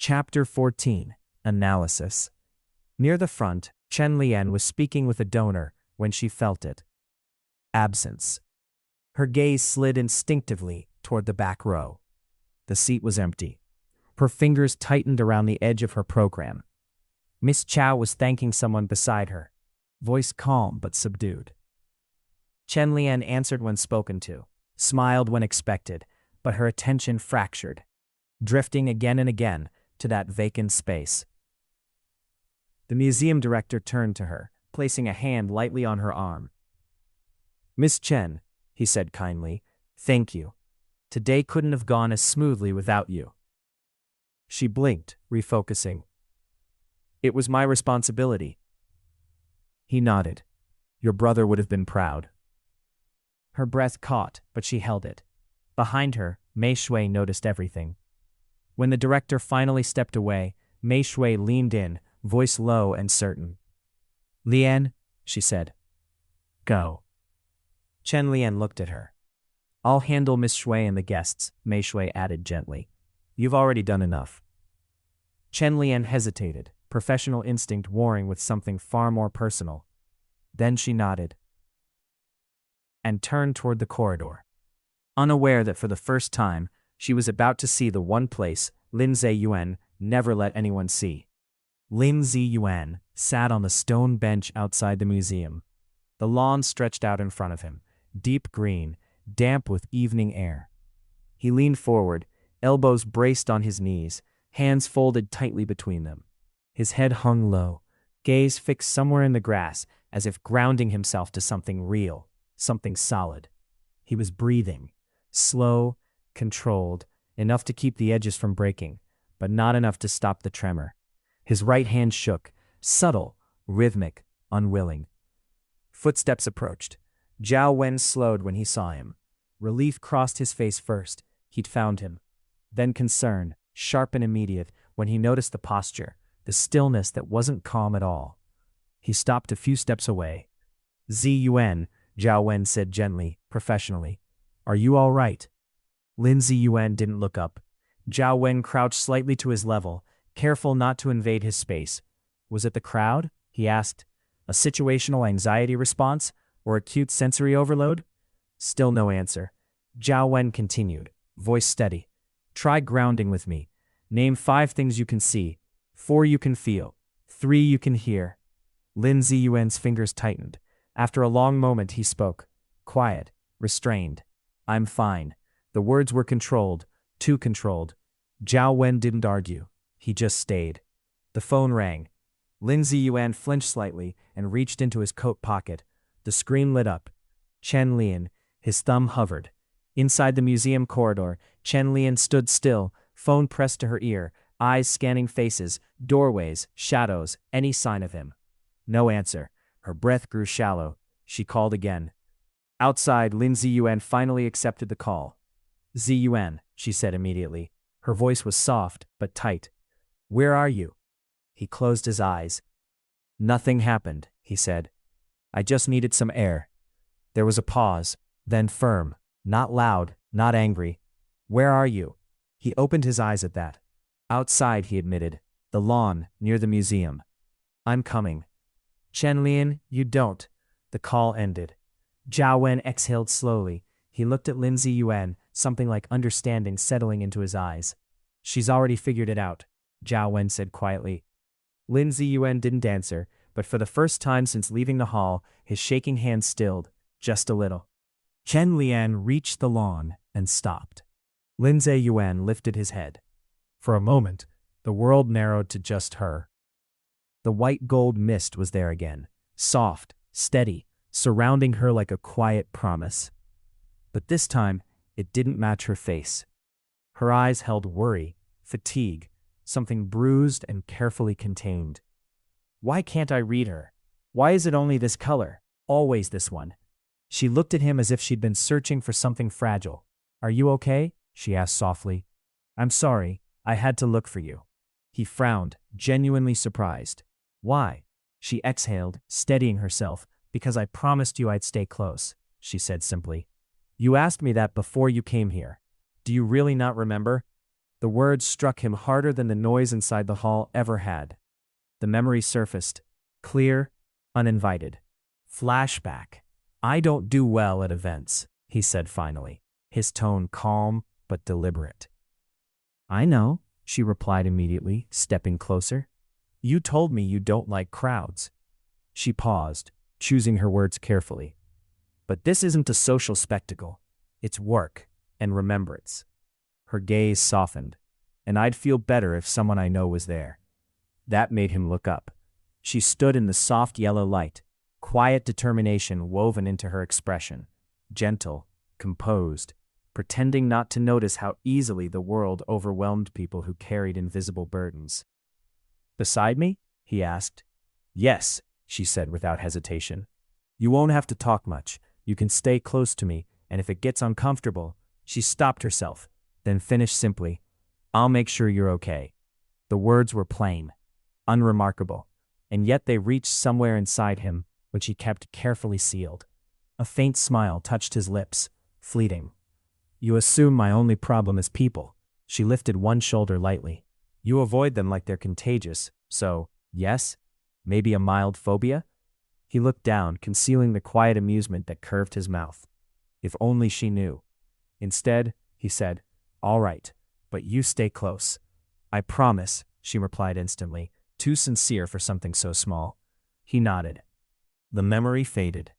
Chapter 14. Analysis. Near the front, Chen Lian was speaking with a donor when she felt it. Absence. Her gaze slid instinctively toward the back row. The seat was empty. Her fingers tightened around the edge of her program. Miss Chow was thanking someone beside her, voice calm but subdued. Chen Lian answered when spoken to, smiled when expected, but her attention fractured, drifting again and again to that vacant space. The museum director turned to her, placing a hand lightly on her arm. "Miss Chen," he said kindly, "thank you. Today couldn't have gone as smoothly without you." She blinked, refocusing. "It was my responsibility." He nodded. "Your brother would have been proud." Her breath caught, but she held it. Behind her, Mei Shui noticed everything. When the director finally stepped away, Mei Shui leaned in, voice low and certain. "Lian," she said. "Go." Chen Lian looked at her. "I'll handle Miss Shui and the guests," Mei Shui added gently. "You've already done enough." Chen Lian hesitated, professional instinct warring with something far more personal. Then she nodded and turned toward the corridor, unaware that for the first time, she was about to see the one place Lin Ze Yuan never let anyone see. Lin Ze Yuan sat on the stone bench outside the museum. The lawn stretched out in front of him, deep green, damp with evening air. He leaned forward, elbows braced on his knees, hands folded tightly between them. His head hung low, gaze fixed somewhere in the grass, as if grounding himself to something real, something solid. He was breathing, slow, controlled, enough to keep the edges from breaking, but not enough to stop the tremor. His right hand shook, subtle, rhythmic, unwilling. Footsteps approached. Zhao Wen slowed when he saw him. Relief crossed his face first. He'd found him. Then concern, sharp and immediate, when he noticed the posture, the stillness that wasn't calm at all. He stopped a few steps away. "Ze Yuan," Zhao Wen said gently, professionally. "Are you all right?" Lin Ze Yuan didn't look up. Zhao Wen crouched slightly to his level, careful not to invade his space. "Was it the crowd?" he asked. "A situational anxiety response? Or acute sensory overload?" Still no answer. Zhao Wen continued, voice steady. "Try grounding with me. Name 5 things you can see, 4 you can feel, 3 you can hear." Lin Ze Yuan's fingers tightened. After a long moment he spoke, quiet, restrained. "I'm fine." The words were controlled, too controlled. Zhao Wen didn't argue. He just stayed. The phone rang. Lin Ze Yuan flinched slightly and reached into his coat pocket. The screen lit up. Chen Lian, his thumb hovered. Inside the museum corridor, Chen Lian stood still, phone pressed to her ear, eyes scanning faces, doorways, shadows, any sign of him. No answer. Her breath grew shallow. She called again. Outside, Lin Ze Yuan finally accepted the call. "Ze Yuan," she said immediately. Her voice was soft, but tight. "Where are you?" He closed his eyes. "Nothing happened," he said. "I just needed some air." There was a pause, then firm, not loud, not angry. "Where are you?" He opened his eyes at that. "Outside," he admitted. "The lawn, near the museum." "I'm coming." "Chen Lian, you don't." The call ended. Zhao Wen exhaled slowly. He looked at Lin Ze Yuan, something like understanding settling into his eyes. "She's already figured it out," Zhao Wen said quietly. Lin Ze Yuan didn't answer, but for the first time since leaving the hall, his shaking hand stilled, just a little. Chen Lian reached the lawn and stopped. Lin Ze Yuan lifted his head. For a moment, the world narrowed to just her. The white gold mist was there again, soft, steady, surrounding her like a quiet promise. But this time, it didn't match her face. Her eyes held worry, fatigue, something bruised and carefully contained. "Why can't I read her? Why is it only this color? Always this one?" She looked at him as if she'd been searching for something fragile. "Are you okay?" she asked softly. "I'm sorry, I had to look for you." He frowned, genuinely surprised. "Why?" She exhaled, steadying herself. "Because I promised you I'd stay close," she said simply. "You asked me that before you came here. Do you really not remember?" The words struck him harder than the noise inside the hall ever had. The memory surfaced, clear, uninvited. Flashback. I don't do well at events, he said finally, his tone calm but deliberate. I know, she replied immediately, stepping closer. You told me you don't like crowds. She paused, choosing her words carefully. But this isn't a social spectacle. It's work and remembrance. Her gaze softened, and I'd feel better if someone I know was there. That made him look up. She stood in the soft yellow light, quiet determination woven into her expression, gentle, composed, pretending not to notice how easily the world overwhelmed people who carried invisible burdens. Beside me? He asked. Yes, she said without hesitation. You won't have to talk much. You can stay close to me, and if it gets uncomfortable, she stopped herself, then finished simply, I'll make sure you're okay. The words were plain, unremarkable, and yet they reached somewhere inside him, which he kept carefully sealed. A faint smile touched his lips, fleeting. You assume my only problem is people. She lifted one shoulder lightly. You avoid them like they're contagious, so, yes, maybe a mild phobia? He looked down, concealing the quiet amusement that curved his mouth. If only she knew. Instead, he said, All right, but you stay close. I promise, she replied instantly, too sincere for something so small. He nodded. The memory faded.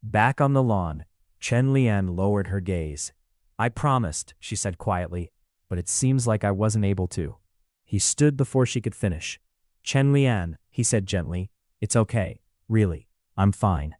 Back on the lawn, Chen Lian lowered her gaze. I promised, she said quietly, but it seems like I wasn't able to. He stood before she could finish. Chen Lian, he said gently, it's okay, really, I'm fine.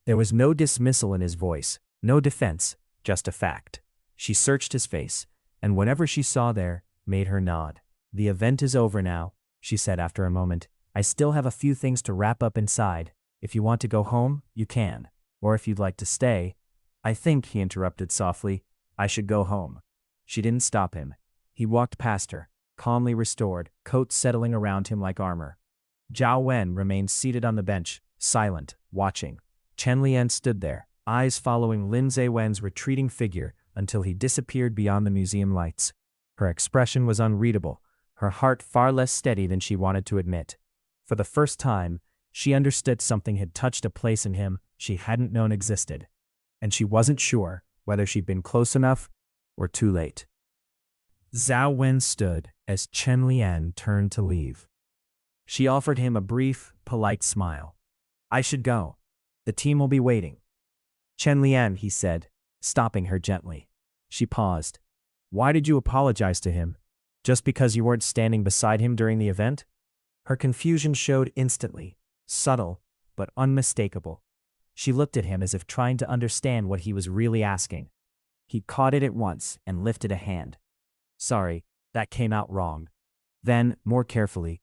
There was no dismissal in his voice, no defense, just a fact. She searched his face, and whatever she saw there made her nod. The event is over now, she said after a moment. I still have a few things to wrap up inside. If you want to go home, you can. Or if you'd like to stay. I think, he interrupted softly, I should go home. She didn't stop him. He walked past her, calmly restored, coat settling around him like armor. Zhao Wen remained seated on the bench, silent, watching. Chen Lian stood there, eyes following Lin Ze Yuan's retreating figure until he disappeared beyond the museum lights. Her expression was unreadable, her heart far less steady than she wanted to admit. For the first time, she understood something had touched a place in him she hadn't known existed. And she wasn't sure whether she'd been close enough or too late. Zhao Wen stood as Chen Lian turned to leave. She offered him a brief, polite smile. I should go. The team will be waiting. Chen Lian, he said, stopping her gently. She paused. Why did you apologize to him? Just because you weren't standing beside him during the event? Her confusion showed instantly, subtle, but unmistakable. She looked at him as if trying to understand what he was really asking. He caught it at once and lifted a hand. Sorry, that came out wrong. Then, more carefully,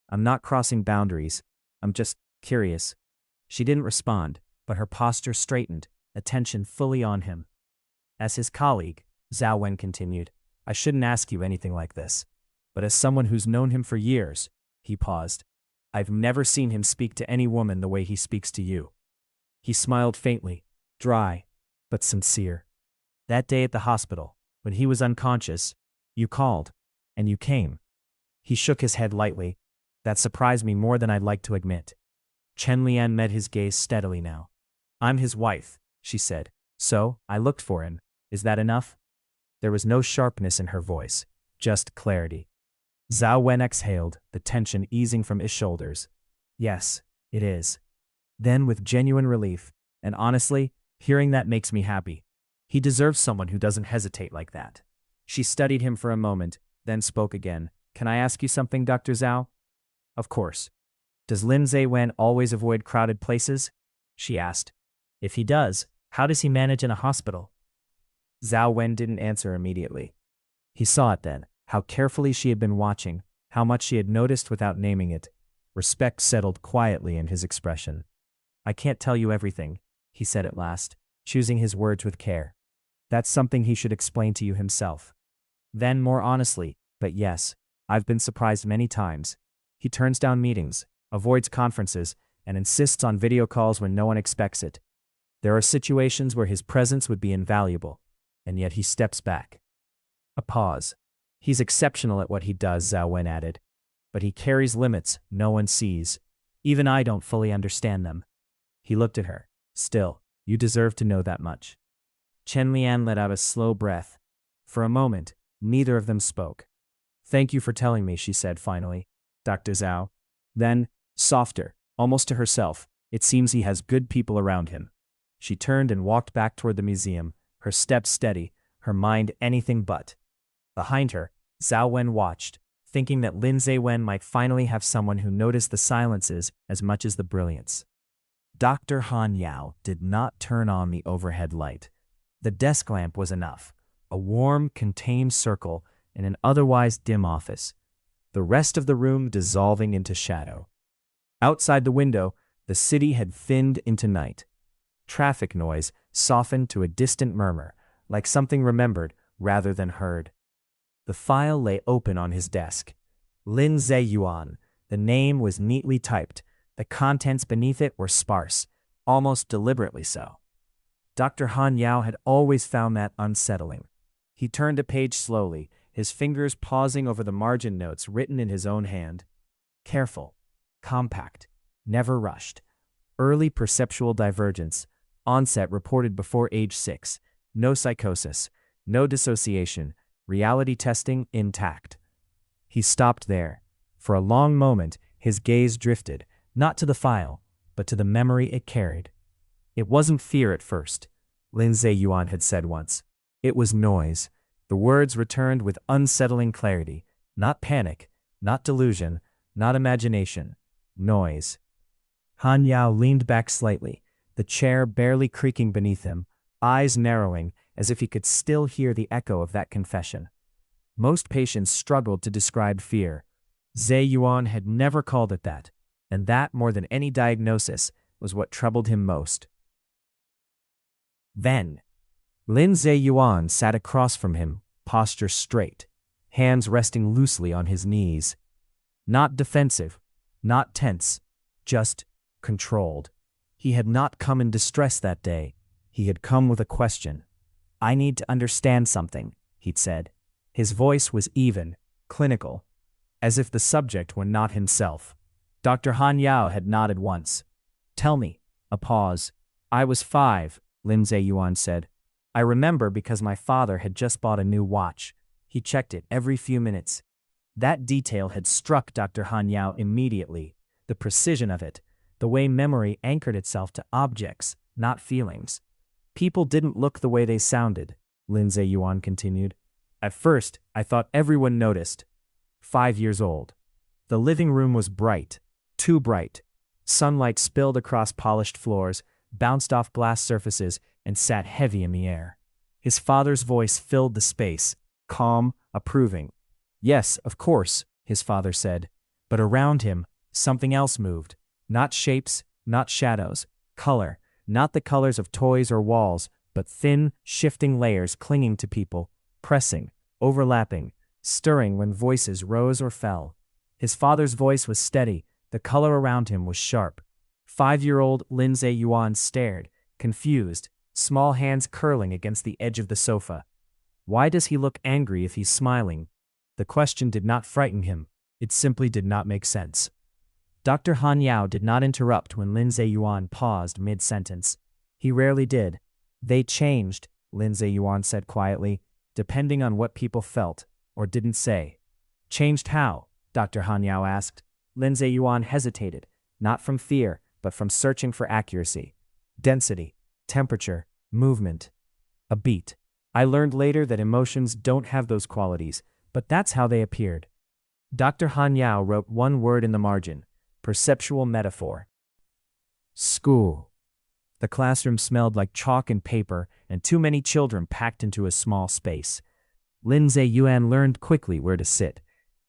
I'm not crossing boundaries. I'm just curious. She didn't respond, but her posture straightened, attention fully on him. As his colleague, Zhao Wen continued, I shouldn't ask you anything like this. But as someone who's known him for years, he paused. I've never seen him speak to any woman the way he speaks to you. He smiled faintly, dry, but sincere. That day at the hospital, when he was unconscious, you called, and you came. He shook his head lightly. That surprised me more than I'd like to admit. Chen Lian met his gaze steadily now. I'm his wife, she said. So, I looked for him. Is that enough? There was no sharpness in her voice, just clarity. Zhao Wen exhaled, the tension easing from his shoulders. Yes, it is. Then with genuine relief, and honestly, hearing that makes me happy. He deserves someone who doesn't hesitate like that. She studied him for a moment, then spoke again. Can I ask you something, Dr. Zhao? Of course. Does Lin Ze Yuan always avoid crowded places? She asked. If he does, how does he manage in a hospital? Zhao Wen didn't answer immediately. He saw it then, how carefully she had been watching, how much she had noticed without naming it. Respect settled quietly in his expression. I can't tell you everything, he said at last, choosing his words with care. That's something he should explain to you himself. Then more honestly, but yes, I've been surprised many times. He turns down meetings, avoids conferences, and insists on video calls when no one expects it. There are situations where his presence would be invaluable, and yet he steps back. A pause. He's exceptional at what he does, Zhao Wen added. But he carries limits no one sees. Even I don't fully understand them. He looked at her. Still, you deserve to know that much. Chen Lian let out a slow breath. For a moment, neither of them spoke. Thank you for telling me, she said finally. Dr. Zhao. Then, softer, almost to herself, it seems he has good people around him. She turned and walked back toward the museum, her steps steady, her mind anything but. Behind her, Zhao Wen watched, thinking that Lin Ze Yuan might finally have someone who noticed the silences as much as the brilliance. Dr. Han Yao did not turn on the overhead light. The desk lamp was enough, a warm, contained circle in an otherwise dim office, the rest of the room dissolving into shadow. Outside the window, the city had thinned into night. Traffic noise softened to a distant murmur, like something remembered rather than heard. The file lay open on his desk. Lin Ze Yuan. The name was neatly typed. The contents beneath it were sparse, almost deliberately so. Dr. Han Yao had always found that unsettling. He turned a page slowly, his fingers pausing over the margin notes written in his own hand. Careful, compact, never rushed. Early perceptual divergence, onset reported before age 6, no psychosis, no dissociation, reality testing intact. He stopped there. For a long moment, his gaze drifted, not to the file, but to the memory it carried. It wasn't fear at first, Lin Ze Yuan had said once. It was noise. The words returned with unsettling clarity. Not panic, not delusion, not imagination. Noise. Han Yao leaned back slightly, the chair barely creaking beneath him, eyes narrowing as if he could still hear the echo of that confession. Most patients struggled to describe fear. Ze Yuan had never called it that, and that, more than any diagnosis, was what troubled him most. Then, Lin Ze Yuan sat across from him, posture straight, hands resting loosely on his knees. Not defensive, not tense, just controlled. He had not come in distress that day. He had come with a question. I need to understand something, he'd said. His voice was even, clinical, as if the subject were not himself. Dr. Han Yao had nodded once. Tell me. A pause. I was 5, Lin Ze Yuan said. I remember because my father had just bought a new watch. He checked it every few minutes. That detail had struck Dr. Han Yao immediately, the precision of it, the way memory anchored itself to objects, not feelings. People didn't look the way they sounded, Lin Ze Yuan continued. At first, I thought everyone noticed. 5 years old. The living room was bright, too bright. Sunlight spilled across polished floors, bounced off glass surfaces, and sat heavy in the air. His father's voice filled the space, calm, approving. Yes, of course, his father said. But around him, something else moved. Not shapes, not shadows. Color. Not the colors of toys or walls, but thin, shifting layers clinging to people, pressing, overlapping, stirring when voices rose or fell. His father's voice was steady, the color around him was sharp. 5-year-old Lin Ze Yuan stared, confused, small hands curling against the edge of the sofa. Why does he look angry if he's smiling? The question did not frighten him, it simply did not make sense. Dr. Han Yao did not interrupt when Lin Ze Yuan paused mid-sentence. He rarely did. They changed, Lin Ze Yuan said quietly, depending on what people felt, or didn't say. Changed how? Dr. Han Yao asked. Lin Ze Yuan hesitated, not from fear, but from searching for accuracy. Density, temperature, movement. A beat. I learned later that emotions don't have those qualities, but that's how they appeared. Dr. Han Yao wrote one word in the margin. Perceptual metaphor. School. The classroom smelled like chalk and paper and too many children packed into a small space. Lin Ze Yuan learned quickly where to sit.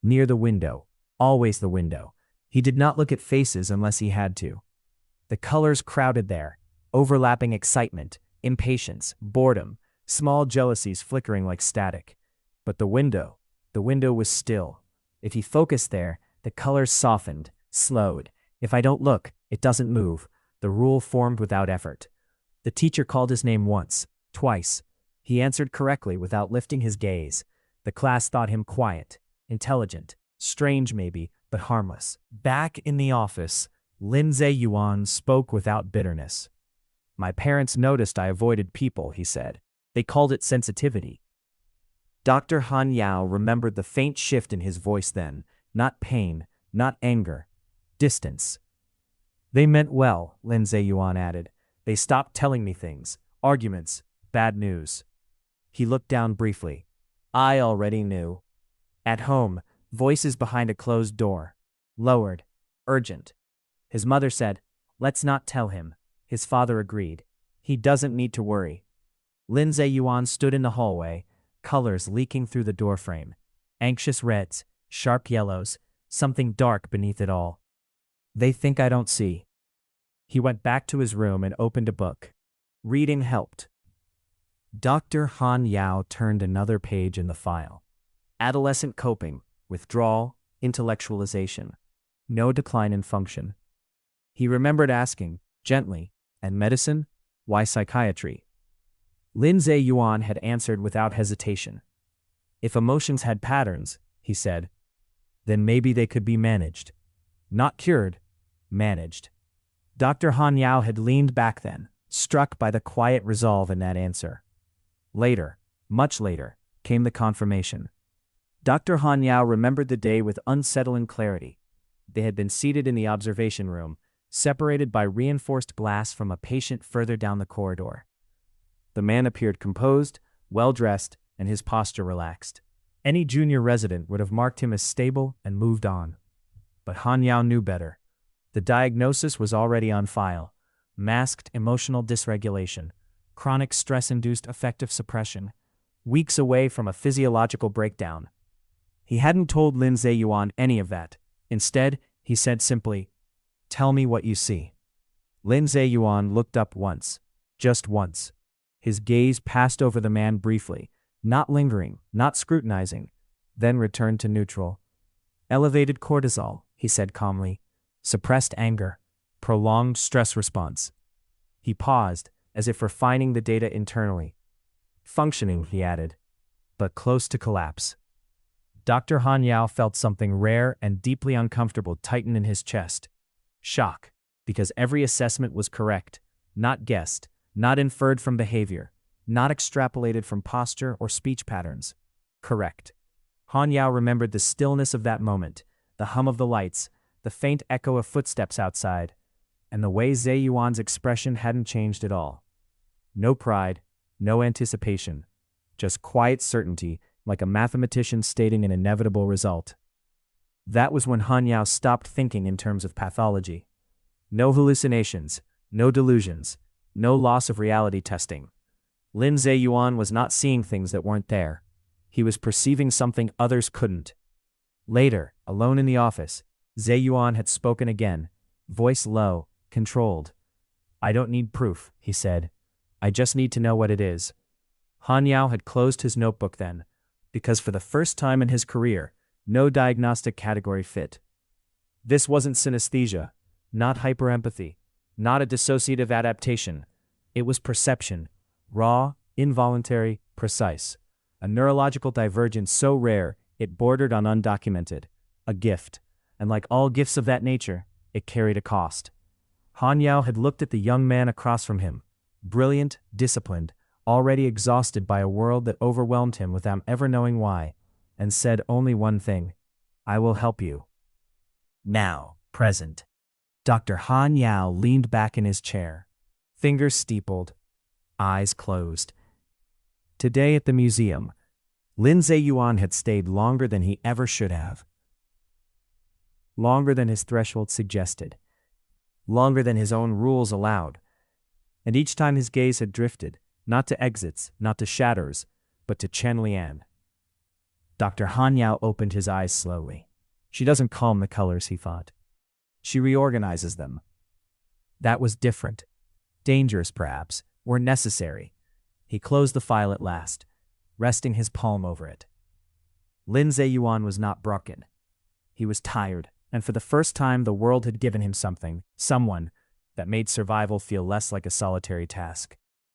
Near the window. Always the window. He did not look at faces unless he had to. The colors crowded there. Overlapping excitement, impatience, boredom, small jealousies flickering like static. But the window was still. If he focused there, the colors softened, slowed. If I don't look, it doesn't move. The rule formed without effort. The teacher called his name once, twice. He answered correctly without lifting his gaze. The class thought him quiet, intelligent, strange maybe, but harmless. Back in the office, Lin Ze Yuan spoke without bitterness. My parents noticed I avoided people, he said. They called it sensitivity. Dr. Han Yao remembered the faint shift in his voice then, not pain, not anger, distance. They meant well, Lin Ze Yuan added. They stopped telling me things, arguments, bad news. He looked down briefly. I already knew. At home, voices behind a closed door. Lowered. Urgent. His mother said, "Let's not tell him." His father agreed. He doesn't need to worry. Lin Ze Yuan stood in the hallway, colors leaking through the doorframe. Anxious reds, sharp yellows, something dark beneath it all. They think I don't see. He went back to his room and opened a book. Reading helped. Dr. Han Yao turned another page in the file. Adolescent coping, withdrawal, intellectualization. No decline in function. He remembered asking, gently, and medicine? Why psychiatry? Lin Ze Yuan had answered without hesitation. If emotions had patterns, he said, then maybe they could be managed. Not cured, managed. Dr. Han Yao had leaned back then, struck by the quiet resolve in that answer. Later, much later, came the confirmation. Dr. Han Yao remembered the day with unsettling clarity. They had been seated in the observation room, separated by reinforced glass from a patient further down the corridor. The man appeared composed, well-dressed, and his posture relaxed. Any junior resident would have marked him as stable and moved on. But Han Yao knew better. The diagnosis was already on file. Masked emotional dysregulation, chronic stress-induced affective suppression, weeks away from a physiological breakdown. He hadn't told Lin Ze Yuan any of that. Instead, he said simply, "Tell me what you see." Lin Ze Yuan looked up once, just once. His gaze passed over the man briefly, not lingering, not scrutinizing, then returned to neutral. Elevated cortisol, he said calmly. Suppressed anger. Prolonged stress response. He paused, as if refining the data internally. Functioning, he added, but close to collapse. Dr. Han Yao felt something rare and deeply uncomfortable tighten in his chest. Shock, because every assessment was correct, not guessed, not inferred from behavior, not extrapolated from posture or speech patterns. Correct. Han Yao remembered the stillness of that moment, the hum of the lights, the faint echo of footsteps outside, and the way Ze Yuan's expression hadn't changed at all. No pride, no anticipation, just quiet certainty, like a mathematician stating an inevitable result. That was when Han Yao stopped thinking in terms of pathology. No hallucinations, no delusions, no loss of reality testing. Lin Ze Yuan was not seeing things that weren't there. He was perceiving something others couldn't. Later, alone in the office, Ze Yuan had spoken again, voice low, controlled. "I don't need proof," he said. "I just need to know what it is." Han Yao had closed his notebook then, because for the first time in his career, no diagnostic category fit. This wasn't synesthesia, not hyperempathy, not a dissociative adaptation. It was perception, raw, involuntary, precise. A neurological divergence so rare it bordered on undocumented. A gift. And like all gifts of that nature, it carried a cost. Han Yao had looked at the young man across from him, brilliant, disciplined, already exhausted by a world that overwhelmed him without ever knowing why, and said only one thing: "I will help you." Now, present. Dr. Han Yao leaned back in his chair, fingers steepled, eyes closed. Today at the museum, Lin Ze Yuan had stayed longer than he ever should have. Longer than his threshold suggested. Longer than his own rules allowed. And each time his gaze had drifted, not to exits, not to shadows, but to Chen Lian. Dr. Han Yao opened his eyes slowly. She doesn't calm the colors, he thought. She reorganizes them. That was different. Dangerous, perhaps, or necessary. He closed the file at last, resting his palm over it. Lin Ze Yuan was not broken. He was tired, and for the first time the world had given him something, someone, that made survival feel less like a solitary task.